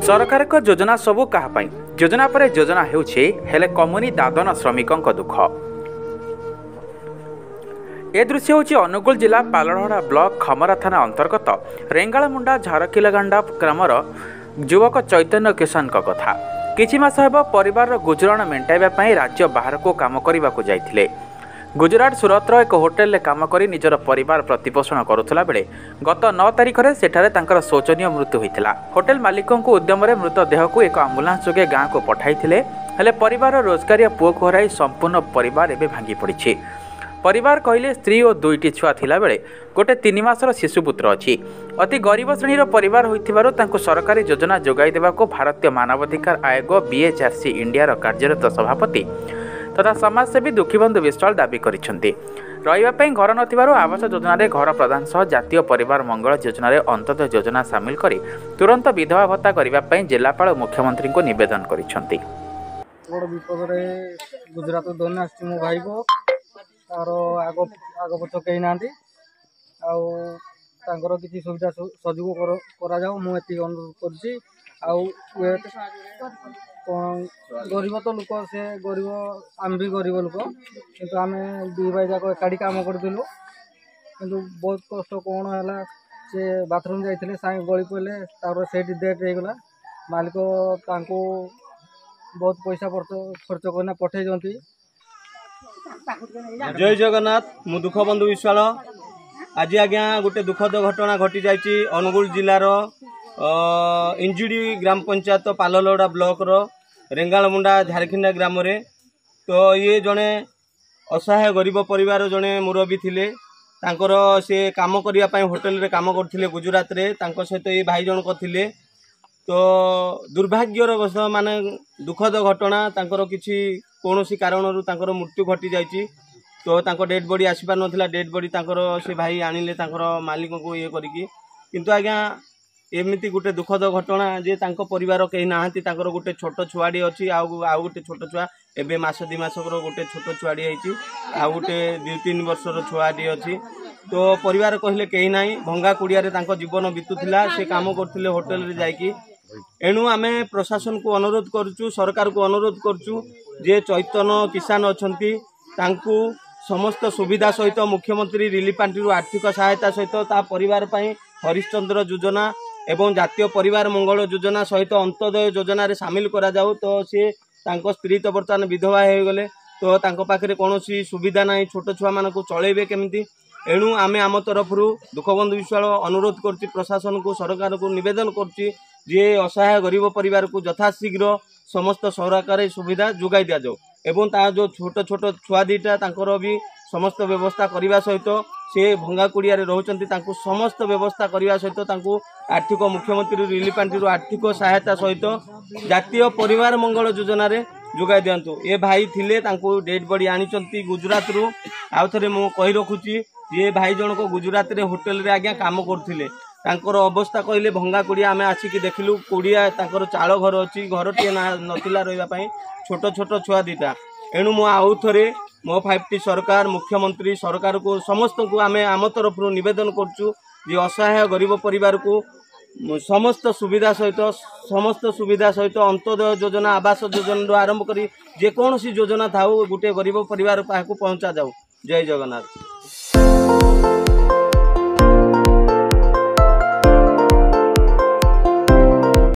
सरकार को योजना सबू क्या योजना पर योजना हेले कमुनी दादन श्रमिकों दुख। ए दृश्य हूँ अनुगुल जिला पालड़हड़ा ब्लॉक खमरा थाना अंतर्गत रेंगामुंडा झारकिलगांडा ग्रामर युवक चैतन्य किशन कथा। किछि मास हेब परिवार गुजराण मेंटाइबा राज्य बाहर को काम करने को जाइथिले। गुजरात सूरतर एक होटेल काम कर निजर परिवार प्रतिपोषण करुला बेले गत 9 तारिख में सेठारे तांकर शोचनीय मृत्यु होता। होटेल मालिकों उद्यम मृतदेह को एक आम्बुलांस जोगे गाँव को पठाई हेले परिवार रोजगारिया पुओ को हराई संपूर्ण परिवार एवं भांगी पड़ी। परिवार कहले स्त्री और 2टी छुआ थिला बेले गोटे 3 मासर शिशुपुत्र अच्छी। अति गरीब श्रेणीर परिवार होइथिबारु तांको सरकारी योजना जोगाई देबाको भारतीय मानवाधिकार आयोग BHRC इंडिया कार्यरत सभापति तथा समाजसेवी दुखीबंधु विश्वाल दाबी करिसेंति। रहिबा पई घर नथिबारु आवास योजना रे घर प्रदान सह जातीय परिवार मंगल योजना रे अंतोदय योजना शामिल करी तुरंत विधवा भत्ता करिबा पई जिलापाल मुख्यमंत्री को निवेदन करिसेंति। बड़ विपद रे गुजरात दोन आछि मो भाई को तार आग पछ कही ना आर किसी सुविधा सजोग करा जाओ मु एति अनुरोध करछि। गरीब तो लोक से गरीब आम भी गरीब लोक किंतु आम 2 भाई जाक एकाठी काम करथिलु किंतु बहुत कष्ट कौन है से बाथरूम जाइए साई गली पड़े तार से डेथ हो गला। मालिक तांको बहुत पैसा खर्च करना पठे दिखती। जय जगन्नाथ मु दुख बंधु विश्वाल आज आज्ञा गोटे दुखद घटना घटी जाइए अनुगुल जिलार इंजुड़ी ग्राम पंचायत पाललोड़ा ब्लॉक रो रेंगामुंडा झारखिंडा ग्राम रे। तो ये जड़े असहाय गरीब परिवार जड़े मुरबी थिले तांकर से काम करने होटेल रे काम करथिले गुजरात रे तांको सहित ये भाई जनक थिले। तो दुर्भाग्यर बस माने दुखद घटना तांकर किछि कौनसी कारणरू तांकर मृत्यु घटी जाइए। तो तांको डेड बॉडी आसी पार नथिला डेड बॉडी तांकर से भाई आनिले तांकर मालिक को ये करिकी किंतु आज्ञा एमती गोटे दुखद घटना जे तांको परिवार कहीं नाहांती तांकर गोटे छोट छुआडी अच्छी आउ गोटे छोट छुआ एबे मास 2 मासर गोटे छोट छुआडी आइछि आउ गोटे 2-3 वर्षर छुआडी अच्छी। तो परिवार कहले कहीं नाही भंगा कुड़िया रे तांको जीवन बीतुथिला से काम करथिले होटेल रे जाइकी। एणु आमे प्रशासन को अनुरोध करूचु सरकार को अनुरोध करूचु जे चैतन्य किसान अछंती तांकु समस्त सुविधा सहित मुख्यमंत्री रिलीफ पांटी आर्थिक सहायता सहित ता परिवार पई हरिश्चंद्र योजना एवं जातीय परिवार मंगल योजना सहित अंत्योदय योजना रे शामिल करा जाऊ। तो से तांको स्त्री तो बर्तमान विधवा हो गले तो तांको पाखरे कोनोसी सुविधा नाही छोट छुआ मानकु चलेबे केमिति। एणु आमे आम तरफरु दुखबंधु विश्वाल अनुरोध करछि प्रशासन को सरकार को निवेदन करछि जे असहाय गरीब परिवार को यथाशीघ्र समस्त सरकारी सुविधा जोगाई दिया जाओ एवं ता जो छोट छोट छुआ दीटा तांकर भी समस्त व्यवस्था करने सहित से भंगा कुड़िया रोचंती तांको समस्त व्यवस्था करने सहित तांको आर्थिक मुख्यमंत्री रिलीफ पांटी आर्थिक सहायता सहित जातीय परिवार मंगल योजना रे जोगाई दिंतु। ये भाई थिले तांको डेड बॉडी आनिचंती गुजरात रु आउ थरे मु कहि रखुची ये भाई जन को गुजरात रे होटेल रे आज्ञा काम करथिले तांकर अवस्था कहले भंगा कुड़िया आमे आसिक देखिलु कुड़िया तांकर चाल घर अच्छी घर टे नथिला रहिबा पई छोट छोट छुआ दीटा। एणु मु आउ थरे मो 5T सरकार मुख्यमंत्री सरकार को समस्त को आमे आम तरफ निवेदन करचु जे असहाय गरीब परिवार को समस्त सुविधा सहित अंत्योदय योजना आवास योजना आरंभ करी जेकोसी योजना थाऊ गोटे गरीब परिवार पाखु पहुंचा जाऊ। जय जगन्नाथ।